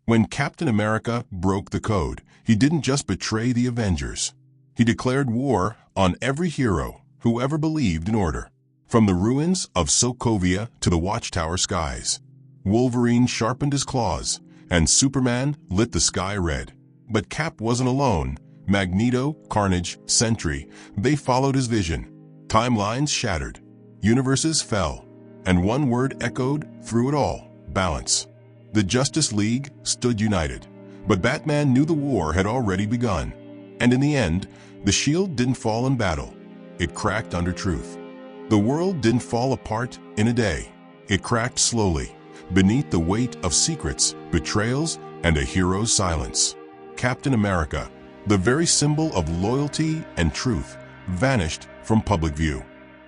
When Captain America broke the code, he didn't just betray the Avengers. He declared war on every hero who ever believed in order. From the ruins of Sokovia to the Watchtower skies, Wolverine sharpened his claws, and Superman lit the sky red. But Cap wasn't alone. Magneto, Carnage, Sentry, they followed his vision. Timelines shattered, universes fell, and one word echoed through it all: balance. The Justice League stood united, but Batman knew the war had already begun. And in the end, the shield didn't fall in battle. It cracked under truth. The world didn't fall apart in a day. It cracked slowly, beneath the weight of secrets, betrayals, and a hero's silence. Captain America, the very symbol of loyalty and truth, vanished from public view.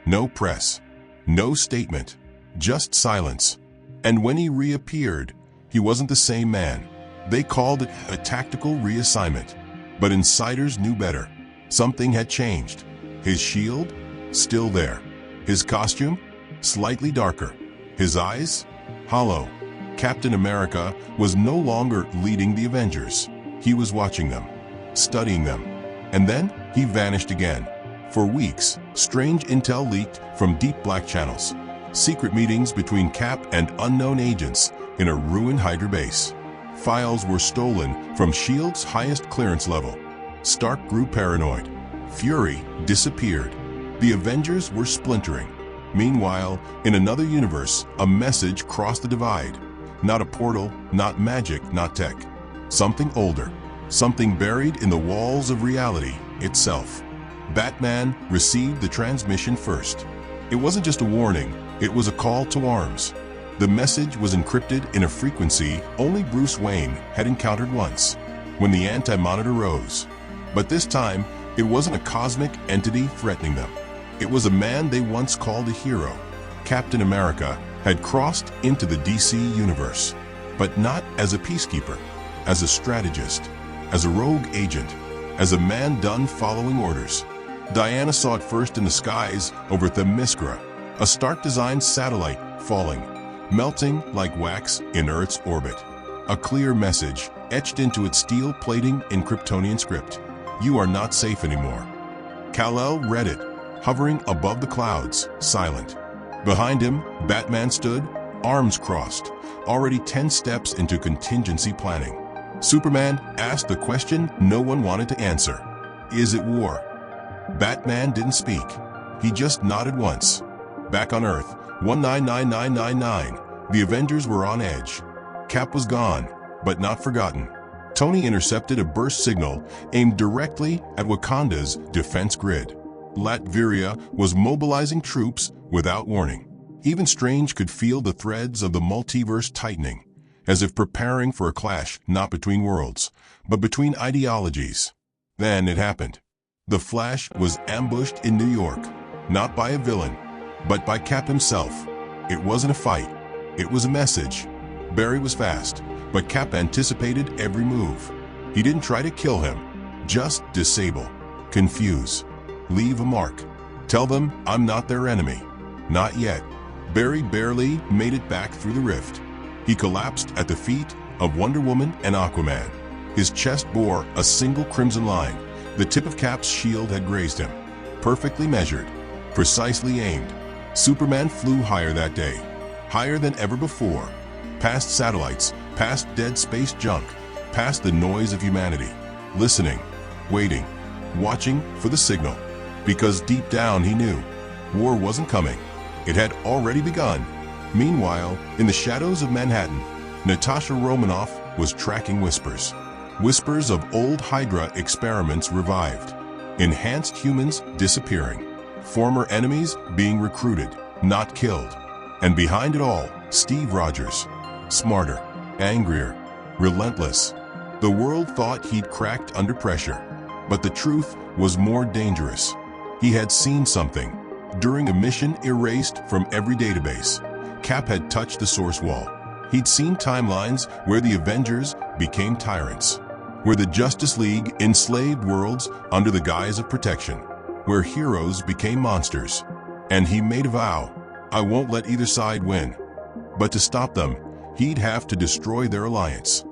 No press, no statement, just silence. And when he reappeared, he wasn't the same man. They called it a tactical reassignment. But insiders knew better. Something had changed. His shield? Still there. His costume? Slightly darker. His eyes? Hollow. Captain America was no longer leading the Avengers. He was watching them, studying them. And then he vanished again. For weeks, strange intel leaked from deep black channels. Secret meetings between Cap and unknown agents in a ruined Hydra base. Files were stolen from S.H.I.E.L.D.'s highest clearance level. Stark grew paranoid. Fury disappeared. The Avengers were splintering. Meanwhile, in another universe, a message crossed the divide. Not a portal, not magic, not tech. Something older. Something buried in the walls of reality itself. Batman received the transmission first. It wasn't just a warning, it was a call to arms. The message was encrypted in a frequency only Bruce Wayne had encountered once, when the anti-monitor rose. But this time, it wasn't a cosmic entity threatening them. It was a man they once called a hero. Captain America had crossed into the DC universe, but not as a peacekeeper, as a strategist, as a rogue agent, as a man done following orders. Diana saw it first in the skies over Themyscira, a Stark-designed satellite falling, melting like wax in Earth's orbit. A clear message etched into its steel plating in Kryptonian script. You are not safe anymore. Kal-El read it, hovering above the clouds, silent. Behind him, Batman stood, arms crossed, already 10 steps into contingency planning. Superman asked the question no one wanted to answer. Is it war? Batman didn't speak. He just nodded once. Back on Earth, 199999, the Avengers were on edge. Cap was gone, but not forgotten. Tony intercepted a burst signal aimed directly at Wakanda's defense grid. Latveria was mobilizing troops without warning. Even Strange could feel the threads of the multiverse tightening, as if preparing for a clash not between worlds, but between ideologies. Then it happened. The Flash was ambushed in New York, not by a villain, but by Cap himself. It wasn't a fight. It was a message. Barry was fast, but Cap anticipated every move. He didn't try to kill him, just disable, confuse, leave a mark. Tell them I'm not their enemy. Not yet. Barry barely made it back through the rift. He collapsed at the feet of Wonder Woman and Aquaman. His chest bore a single crimson line. The tip of Cap's shield had grazed him. Perfectly measured, precisely aimed. Superman flew higher that day, higher than ever before, past satellites, past dead space junk, past the noise of humanity, listening, waiting, watching for the signal. Because deep down he knew, war wasn't coming. It had already begun. Meanwhile, in the shadows of Manhattan, Natasha Romanoff was tracking whispers. Whispers of old Hydra experiments revived. Enhanced humans disappearing. Former enemies being recruited, not killed. And behind it all, Steve Rogers. Smarter, angrier, relentless. The world thought he'd cracked under pressure. But the truth was more dangerous. He had seen something. During a mission erased from every database, Cap had touched the source wall. He'd seen timelines where the Avengers became tyrants, where the Justice League enslaved worlds under the guise of protection, where heroes became monsters. And he made a vow, I won't let either side win. But to stop them, he'd have to destroy their alliance.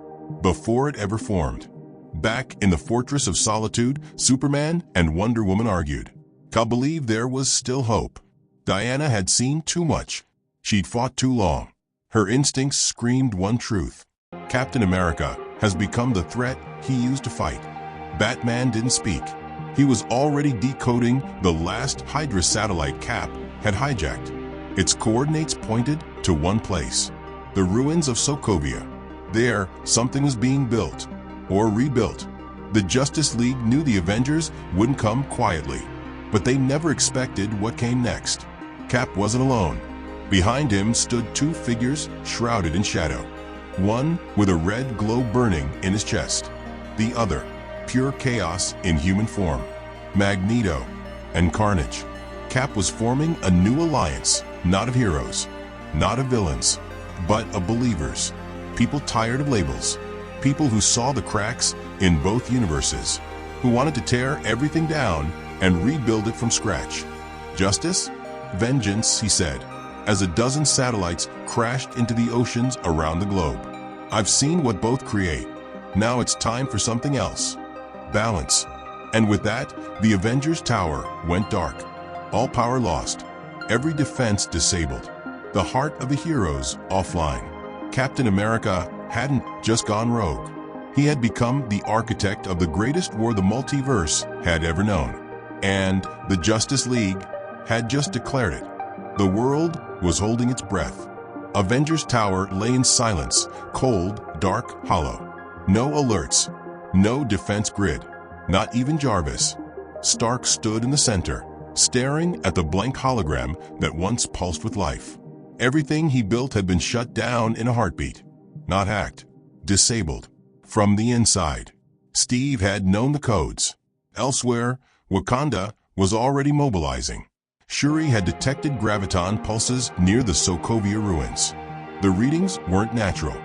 before it ever formed. Back in the Fortress of Solitude, Superman and Wonder Woman argued. Kal believed there was still hope. Diana had seen too much. She'd fought too long. Her instincts screamed one truth. Captain America has become the threat he used to fight. Batman didn't speak. He was already decoding the last Hydra satellite Cap had hijacked. Its coordinates pointed to one place, the ruins of Sokovia. There, something was being built, or rebuilt. The Justice League knew the Avengers wouldn't come quietly, but they never expected what came next. Cap wasn't alone. Behind him stood two figures shrouded in shadow. One with a red glow burning in his chest. The other, pure chaos in human form. Magneto and Carnage. Cap was forming a new alliance, not of heroes, not of villains, but of believers. People tired of labels. People who saw the cracks in both universes. Who wanted to tear everything down and rebuild it from scratch. Justice? Vengeance, he said, as a dozen satellites crashed into the oceans around the globe. I've seen what both create. Now it's time for something else. Balance. And with that, the Avengers Tower went dark. All power lost. Every defense disabled. The heart of the heroes offline. Captain America hadn't just gone rogue. He had become the architect of the greatest war the multiverse had ever known. And the Justice League had just declared it. The world was holding its breath. Avengers Tower lay in silence, cold, dark, hollow. No alerts, no defense grid, not even Jarvis. Stark stood in the center, staring at the blank hologram that once pulsed with life. Everything he built had been shut down in a heartbeat. Not hacked, disabled. From the inside. Steve had known the codes. Elsewhere, Wakanda was already mobilizing. Shuri had detected graviton pulses near the Sokovia ruins. The readings weren't natural,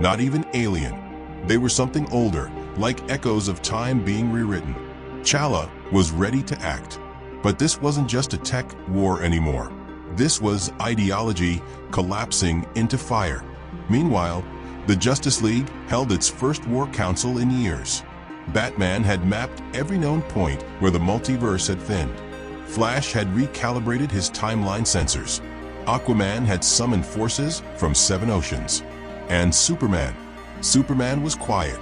not even alien. They were something older, like echoes of time being rewritten. T'Challa was ready to act. But this wasn't just a tech war anymore. This was ideology collapsing into fire. Meanwhile, the Justice League held its first war council in years. Batman had mapped every known point where the multiverse had thinned. Flash had recalibrated his timeline sensors. Aquaman had summoned forces from 7 oceans. And Superman was quiet.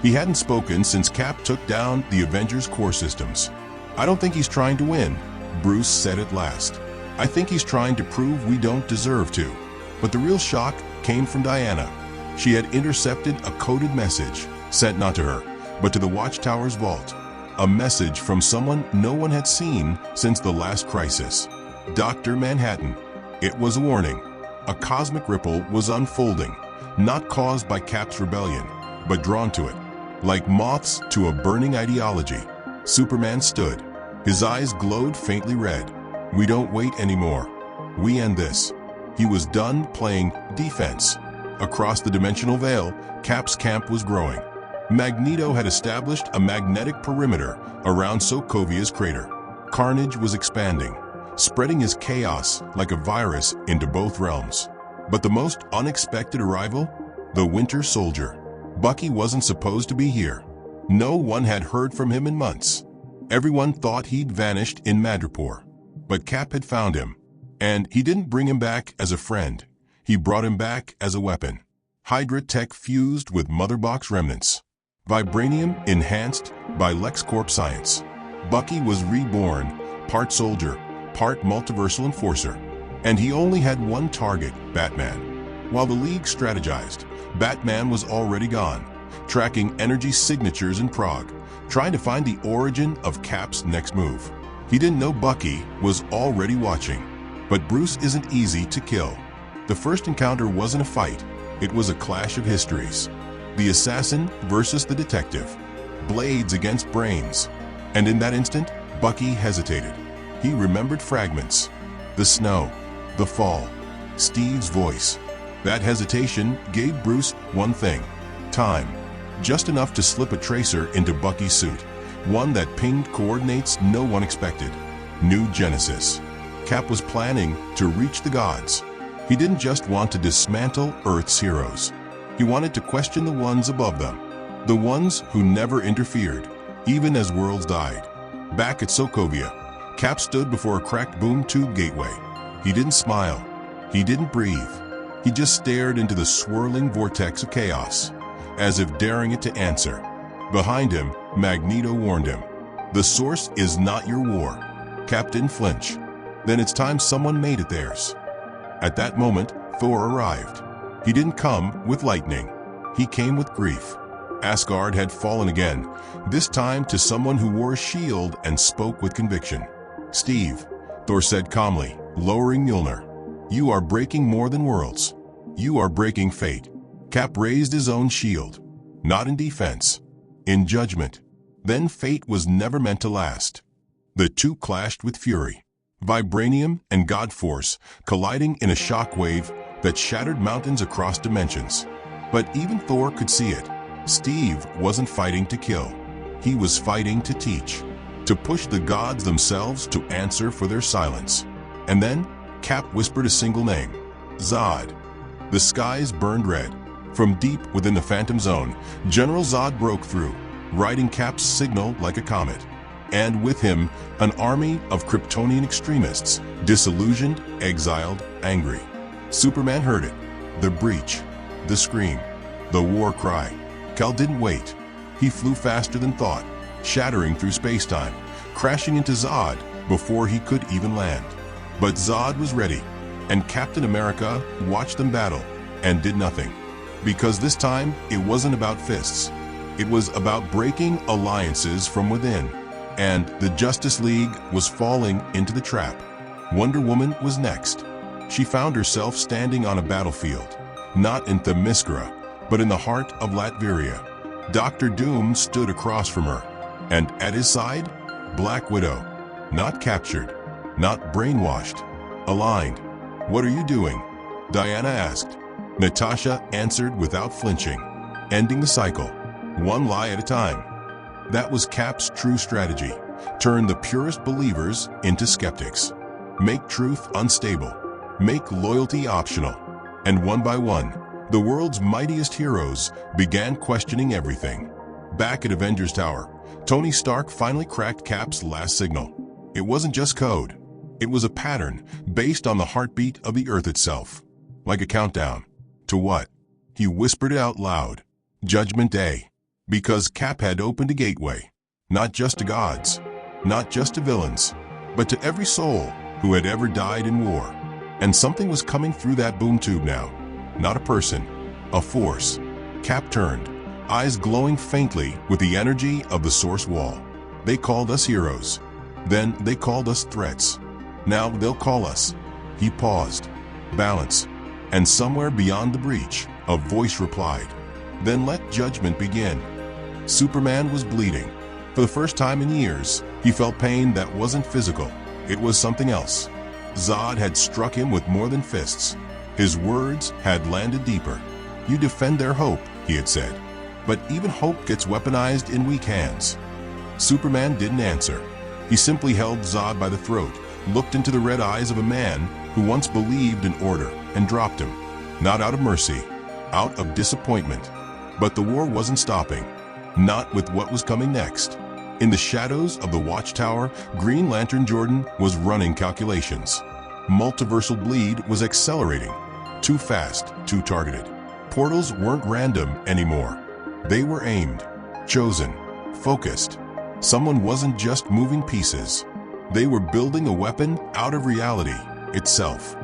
He hadn't spoken since Cap took down the Avengers' core systems. I don't think he's trying to win, Bruce said at last. I think he's trying to prove we don't deserve to. But the real shock came from Diana. She had intercepted a coded message, sent not to her, but to the Watchtower's vault. A message from someone no one had seen since the last crisis. Dr. Manhattan. It was a warning. A cosmic ripple was unfolding, not caused by Cap's rebellion, but drawn to it. Like moths to a burning ideology, Superman stood. His eyes glowed faintly red. We don't wait anymore. We end this. He was done playing defense. Across the dimensional veil, Cap's camp was growing. Magneto had established a magnetic perimeter around Sokovia's crater. Carnage was expanding, spreading his chaos like a virus into both realms. But the most unexpected arrival? The Winter Soldier. Bucky wasn't supposed to be here. No one had heard from him in months. Everyone thought he'd vanished in Madripoor. But Cap had found him. And he didn't bring him back as a friend. He brought him back as a weapon. Hydra tech fused with Mother Box remnants. Vibranium enhanced by LexCorp science. Bucky was reborn, part soldier, part multiversal enforcer. And he only had one target, Batman. While the League strategized, Batman was already gone, tracking energy signatures in Prague, trying to find the origin of Cap's next move. He didn't know Bucky was already watching. But Bruce isn't easy to kill. The first encounter wasn't a fight, it was a clash of histories. The assassin versus the detective. Blades against brains. And in that instant, Bucky hesitated. He remembered fragments. The snow, the fall, Steve's voice. That hesitation gave Bruce one thing. Time. Just enough to slip a tracer into Bucky's suit. One that pinged coordinates no one expected. New Genesis. Cap was planning to reach the gods. He didn't just want to dismantle Earth's heroes. He wanted to question the ones above them, the ones who never interfered, even as worlds died. Back at Sokovia, Cap stood before a cracked boom tube gateway. He didn't smile. He didn't breathe. He just stared into the swirling vortex of chaos, as if daring it to answer. Behind him, Magneto warned him, "The source is not your war." Cap didn't flinch. Then it's time someone made it theirs. At that moment, Thor arrived. He didn't come with lightning. He came with grief. Asgard had fallen again, this time to someone who wore a shield and spoke with conviction. "Steve," Thor said calmly, lowering Mjolnir, "you are breaking more than worlds. You are breaking fate." Cap raised his own shield, not in defense, in judgment. Then fate was never meant to last. The two clashed with fury, vibranium and God Force colliding in a shockwave that shattered mountains across dimensions. But even Thor could see it. Steve wasn't fighting to kill. He was fighting to teach, to push the gods themselves to answer for their silence. And then Cap whispered a single name, Zod. The skies burned red. From deep within the Phantom Zone, General Zod broke through, riding Cap's signal like a comet. And with him, an army of Kryptonian extremists, disillusioned, exiled, angry. Superman heard it. The breach, the scream, the war cry. Kal didn't wait. He flew faster than thought, shattering through space-time, crashing into Zod before he could even land. But Zod was ready, and Captain America watched them battle and did nothing. Because this time, it wasn't about fists. It was about breaking alliances from within. And the Justice League was falling into the trap. Wonder Woman was next. She found herself standing on a battlefield, not in Themyscira, but in the heart of Latveria. Dr. Doom stood across from her, and at his side, Black Widow. Not captured, not brainwashed, aligned. "What are you doing?" Diana asked. Natasha answered without flinching, ending the cycle, one lie at a time. That was Cap's true strategy. Turn the purest believers into skeptics. Make truth unstable. Make loyalty optional. And one by one, the world's mightiest heroes began questioning everything. Back at Avengers Tower, Tony Stark finally cracked Cap's last signal. It wasn't just code. It was a pattern based on the heartbeat of the Earth itself. Like a countdown. To what? He whispered it out loud. Judgment Day. Because Cap had opened a gateway, not just to gods, not just to villains, but to every soul who had ever died in war. And something was coming through that boom tube now. Not a person, a force. Cap turned, eyes glowing faintly with the energy of the source wall. They called us heroes. Then they called us threats. Now they'll call us. He paused. Balance. And somewhere beyond the breach, a voice replied, "Then let judgment begin." Superman was bleeding. For the first time in years, he felt pain that wasn't physical. It was something else. Zod had struck him with more than fists. His words had landed deeper. "You defend their hope," he had said. "But even hope gets weaponized in weak hands." Superman didn't answer. He simply held Zod by the throat, looked into the red eyes of a man who once believed in order, and dropped him. Not out of mercy, out of disappointment. But the war wasn't stopping. Not with what was coming next. In the shadows of the Watchtower, Green Lantern Jordan was running calculations. Multiversal bleed was accelerating. Too fast, too targeted. Portals weren't random anymore. They were aimed, chosen, focused. Someone wasn't just moving pieces. They were building a weapon out of reality itself.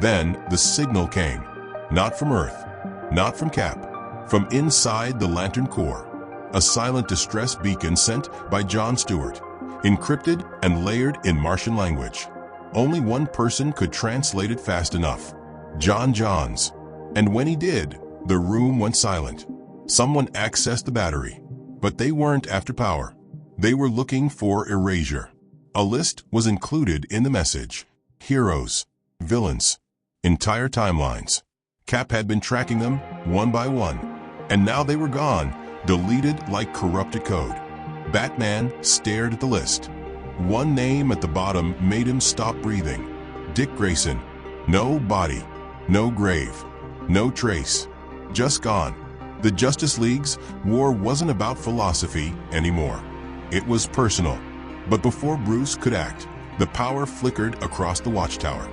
Then the signal came. Not from Earth, not from Cap, from inside the Lantern core. A silent distress beacon sent by John Stewart, encrypted and layered in Martian language. Only one person could translate it fast enough. John Johns. And when he did, the room went silent. Someone accessed the battery. But they weren't after power. They were looking for erasure. A list was included in the message. Heroes, villains, entire timelines. Cap had been tracking them one by one. And now they were gone, deleted like corrupted code. Batman stared at the list. One name at the bottom made him stop breathing. Dick Grayson. No body, no grave, no trace. just gone. The Justice League's war wasn't about philosophy anymore. It was personal. But before Bruce could act, the power flickered across the watchtower.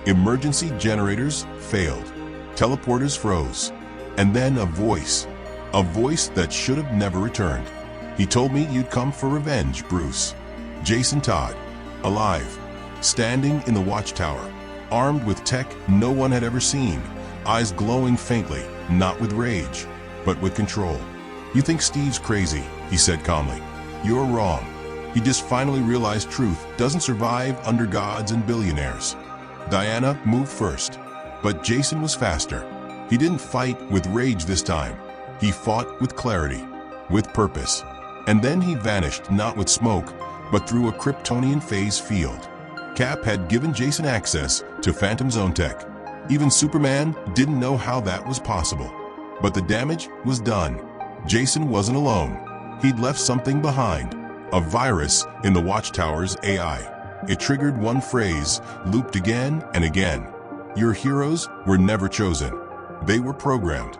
Emergency generators failed. Teleporters froze. And then a voice that should have never returned. He told me you'd come for revenge, Bruce. Jason Todd, alive, standing in the watchtower, armed with tech no one had ever seen, eyes glowing faintly, not with rage, but with control. You think Steve's crazy, he said calmly. You're wrong. He just finally realized truth doesn't survive under gods and billionaires. Diana moved first, but Jason was faster. He didn't fight with rage this time. He fought with clarity, with purpose. And then he vanished not with smoke, but through a Kryptonian phase field. Cap had given Jason access to Phantom Zone tech. Even Superman didn't know how that was possible. But the damage was done. Jason wasn't alone. He'd left something behind. A virus in the Watchtower's AI. It triggered one phrase, looped again and again. Your heroes were never chosen. They were programmed.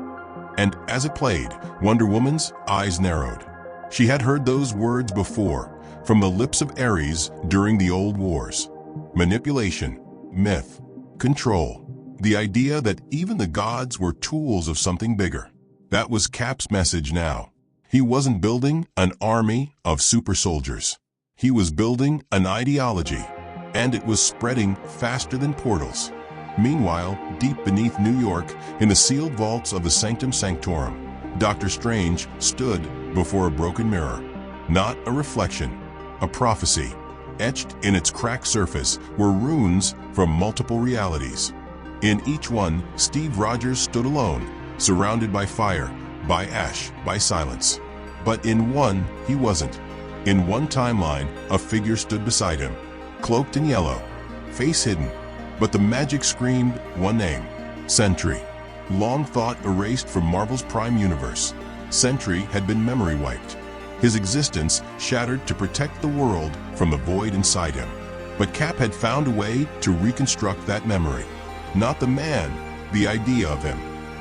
And as it played, Wonder Woman's eyes narrowed. She had heard those words before, from the lips of Ares during the old wars. Manipulation, myth, control. The idea that even the gods were tools of something bigger. That was Cap's message now. He wasn't building an army of super soldiers. He was building an ideology, and it was spreading faster than portals. Meanwhile, deep beneath New York, in the sealed vaults of the Sanctum Sanctorum, Dr. Strange stood before a broken mirror. Not a reflection, a prophecy. Etched in its cracked surface were runes from multiple realities. In each one, Steve Rogers stood alone, surrounded by fire, by ash, by silence. But in one, he wasn't. In one timeline, a figure stood beside him, cloaked in yellow, face hidden. But the magic screamed one name, Sentry. Long thought erased from Marvel's Prime Universe. Sentry had been memory wiped. His existence shattered to protect the world from the void inside him. But Cap had found a way to reconstruct that memory. Not the man, the idea of him.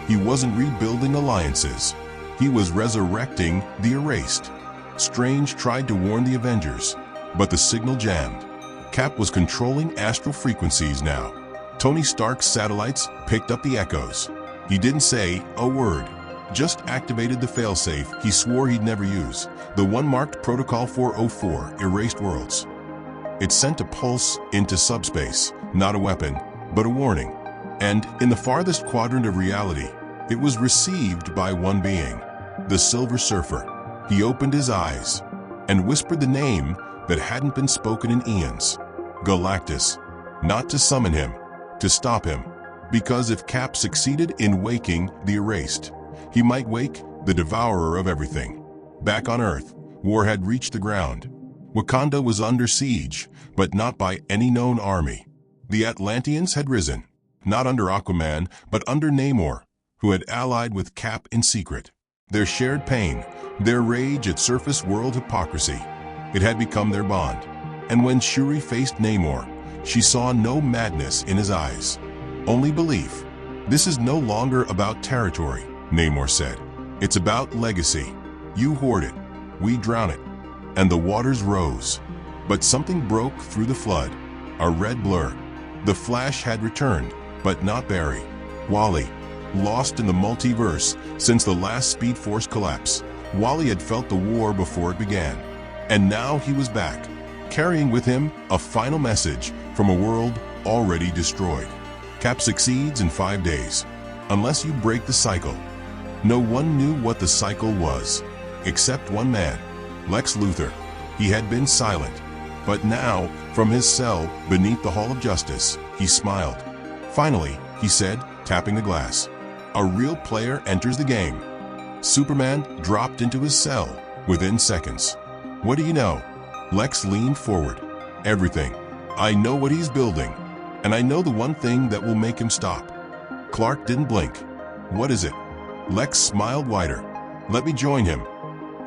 He wasn't rebuilding alliances. He was resurrecting the erased. Strange tried to warn the Avengers, but the signal jammed. Cap was controlling astral frequencies now. Tony Stark's satellites picked up the echoes. He didn't say a word, just activated the failsafe he swore he'd never use, the one marked Protocol 404, Erased Worlds. It sent a pulse into subspace, not a weapon, but a warning. And in the farthest quadrant of reality, it was received by one being, the Silver Surfer. He opened his eyes and whispered the name that hadn't been spoken in eons. Galactus. Not to summon him, to stop him. Because if Cap succeeded in waking the erased, he might wake the devourer of everything. Back on Earth, war had reached the ground. Wakanda was under siege, but not by any known army. The Atlanteans had risen, not under Aquaman, but under Namor, who had allied with Cap in secret. Their shared pain, their rage at surface world hypocrisy, it had become their bond. And when Shuri faced Namor, she saw no madness in his eyes, only belief. This is no longer about territory, Namor said. It's about legacy. You hoard it, we drown it. And the waters rose. But something broke through the flood, a red blur. The Flash had returned, but not Barry. Wally, lost in the multiverse since the last Speed Force collapse. Wally had felt the war before it began. And now he was back, carrying with him a final message from a world already destroyed. Cap succeeds in 5 days, unless you break the cycle. No one knew what the cycle was, except one man, Lex Luthor. He had been silent, but now, from his cell beneath the Hall of Justice, he smiled. Finally, he said, tapping the glass, a real player enters the game. Superman dropped into his cell within seconds. What do you know? Lex leaned forward. Everything. I know what he's building, and I know the one thing that will make him stop. Clark didn't blink. What is it? Lex smiled wider. Let me join him.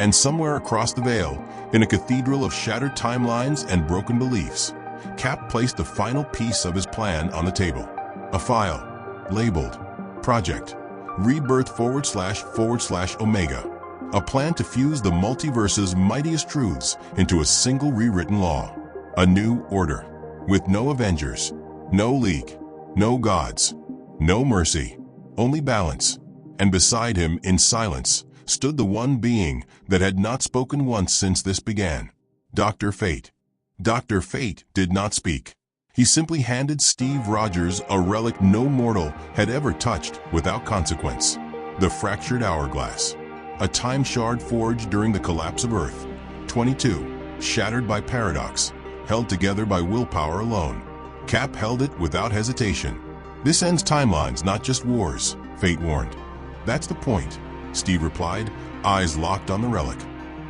And somewhere across the veil, in a cathedral of shattered timelines and broken beliefs, Cap placed the final piece of his plan on the table. A file, labeled Project. Rebirth // Omega, a plan to fuse the multiverse's mightiest truths into a single rewritten law. A new order, with no Avengers, no League, no gods, no mercy, only balance. And beside him, in silence, stood the one being that had not spoken once since this began. Dr. Fate. Dr. Fate did not speak. He simply handed Steve Rogers a relic no mortal had ever touched without consequence. The fractured hourglass. A time shard forged during the collapse of Earth 22, shattered by paradox, held together by willpower alone. Cap held it without hesitation. This ends timelines, not just wars, Fate warned. That's the point, Steve replied, eyes locked on the relic.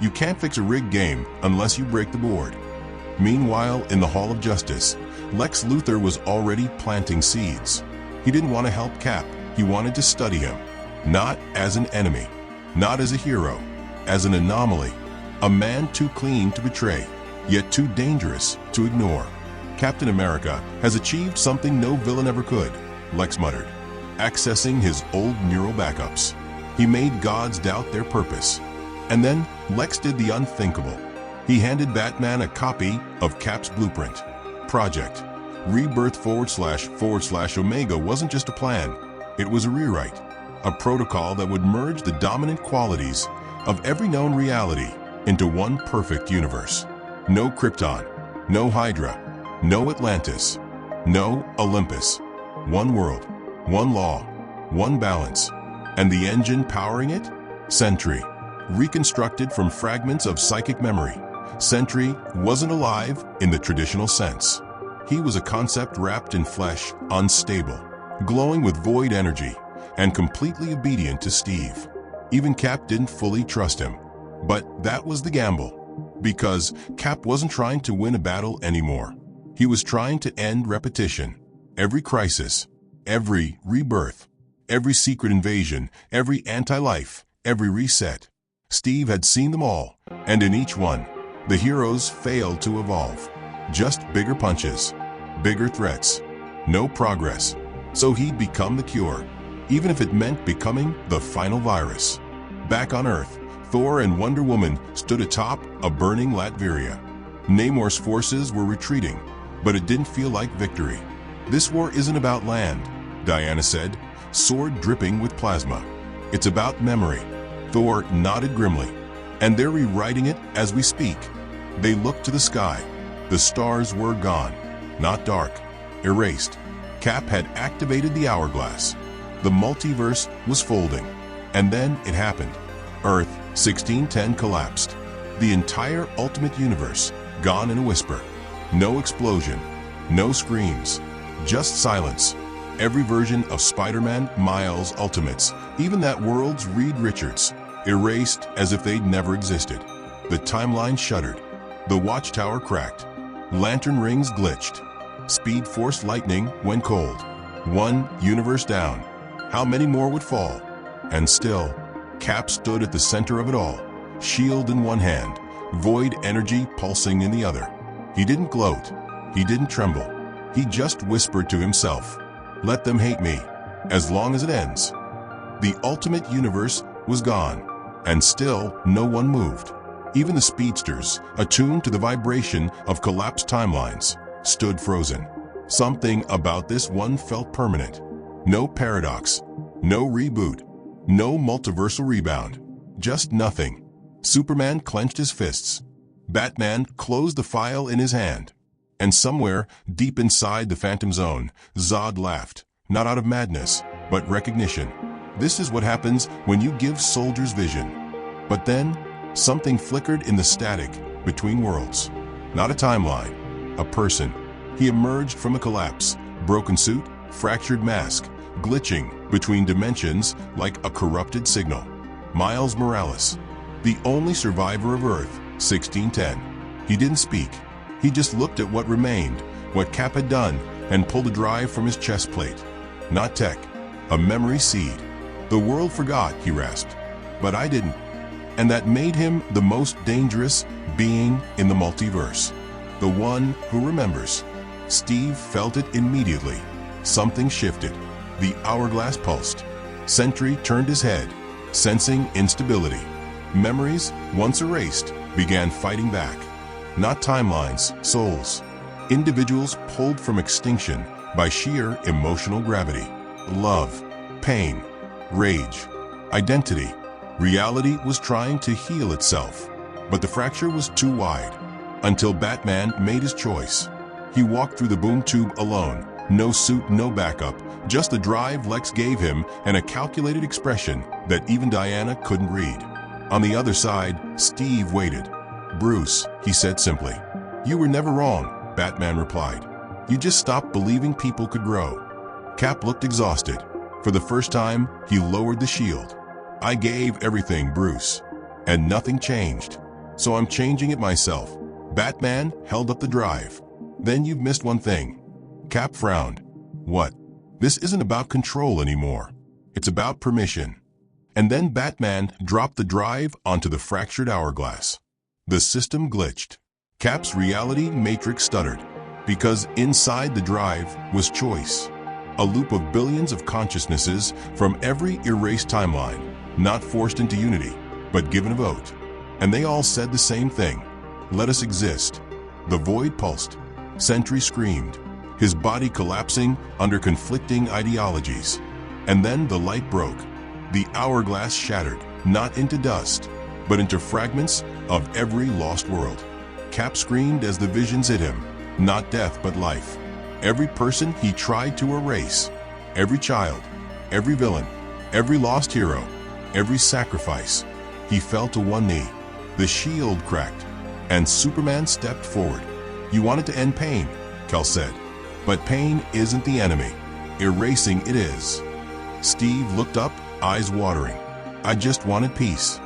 You can't fix a rigged game unless you break the board. Meanwhile, in the Hall of Justice, Lex Luthor was already planting seeds. He didn't want to help Cap, he wanted to study him. Not as an enemy, not as a hero, as an anomaly. A man too clean to betray, yet too dangerous to ignore. Captain America has achieved something no villain ever could, Lex muttered, accessing his old neural backups. He made gods doubt their purpose. And then Lex did the unthinkable. He handed Batman a copy of Cap's blueprint. Project Rebirth // Omega wasn't just a plan, it was a rewrite, a protocol that would merge the dominant qualities of every known reality into one perfect universe. No Krypton, no Hydra, no Atlantis, no Olympus. One world, one law, one balance. And the engine powering it? Sentry. Reconstructed from fragments of psychic memory, Sentry wasn't alive in the traditional sense. He was a concept wrapped in flesh, unstable, glowing with void energy, and completely obedient to Steve. Even Cap didn't fully trust him. But that was the gamble, because Cap wasn't trying to win a battle anymore. He was trying to end repetition. Every crisis, every rebirth, every secret invasion, every anti-life, every reset. Steve had seen them all, and in each one, the heroes failed to evolve. Just bigger punches, bigger threats, no progress. So he'd become the cure, even if it meant becoming the final virus. Back on Earth, Thor and Wonder Woman stood atop a burning Latveria. Namor's forces were retreating, but it didn't feel like victory. This war isn't about land, Diana said, sword dripping with plasma. It's about memory. Thor nodded grimly. And they're rewriting it as we speak. They looked to the sky. The stars were gone. Not dark. Erased. Cap had activated the hourglass. The multiverse was folding. And then it happened. Earth 1610 collapsed. The entire Ultimate Universe gone in a whisper. No explosion. No screams. Just silence. Every version of Spider-Man, Miles Ultimates, even that world's Reed Richards, erased as if they'd never existed. The timeline shuddered. The watchtower cracked. Lantern rings glitched. Speed Force lightning went cold. One universe down. How many more would fall? And still, Cap stood at the center of it all, shield in one hand, void energy pulsing in the other. He didn't gloat. He didn't tremble. He just whispered to himself, "Let them hate me, as long as it ends." The Ultimate Universe was gone, and still no one moved. Even the speedsters, attuned to the vibration of collapsed timelines, stood frozen. Something about this one felt permanent. No paradox, no reboot, no multiversal rebound, just nothing. Superman clenched his fists. Batman closed the file in his hand. And somewhere, deep inside the Phantom Zone, Zod laughed, not out of madness, but recognition. This is what happens when you give soldiers vision. But then, something flickered in the static between worlds. Not a timeline, a person. He emerged from a collapse, broken suit, fractured mask, glitching between dimensions like a corrupted signal. Miles Morales, the only survivor of Earth, 1610. He didn't speak. He just looked at what remained, what Cap had done, and pulled a drive from his chest plate. Not tech, a memory seed. The world forgot, he rasped, but I didn't. And that made him the most dangerous being in the multiverse. The one who remembers. Steve felt it immediately. Something shifted. The hourglass pulsed. Sentry turned his head, sensing instability. Memories, once erased, began fighting back. Not timelines, souls. Individuals pulled from extinction by sheer emotional gravity. Love, pain, rage, identity. Reality was trying to heal itself, but the fracture was too wide. Until Batman made his choice. He walked through the boom tube alone. No suit, no backup, just the drive Lex gave him and a calculated expression that even Diana couldn't read. On the other side, Steve waited. "Bruce," he said simply. "You were never wrong," Batman replied. "You just stopped believing people could grow." Cap looked exhausted. For the first time, he lowered the shield. "I gave everything, Bruce, and nothing changed. So I'm changing it myself." Batman held up the drive. "Then you've missed one thing." Cap frowned. "What?" "This isn't about control anymore. It's about permission." And then Batman dropped the drive onto the fractured hourglass. The system glitched. Cap's reality matrix stuttered, because inside the drive was choice. A loop of billions of consciousnesses from every erased timeline, not forced into unity, but given a vote. And they all said the same thing: "Let us exist." The void pulsed. Sentry screamed, his body collapsing under conflicting ideologies. And then the light broke. The hourglass shattered, not into dust, but into fragments of every lost world. Cap screamed as the visions hit him, not death but life. Every person he tried to erase, every child, every villain, every lost hero, every sacrifice. He fell to one knee. The shield cracked, and Superman stepped forward. "You wanted to end pain," Kel said. "But pain isn't the enemy. Erasing it is." Steve looked up, eyes watering. "I just wanted peace."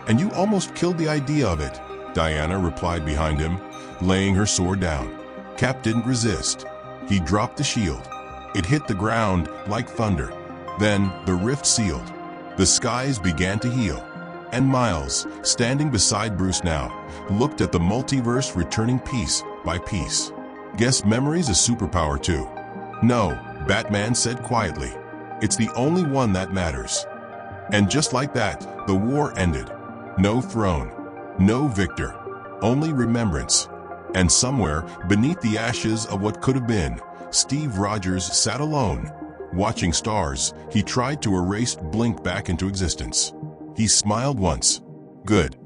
"And you almost killed the idea of it," Diana replied behind him, laying her sword down. Cap didn't resist. He dropped the shield. It hit the ground like thunder. Then the rift sealed. The skies began to heal. And Miles, standing beside Bruce now, looked at the multiverse returning piece by piece. "Guess memory's a superpower too." "No," Batman said quietly. "It's the only one that matters." And just like that, the war ended. No throne, no victor, only remembrance. And somewhere, beneath the ashes of what could have been, Steve Rogers sat alone. Watching stars, he tried to erase blink back into existence. He smiled once. "Good.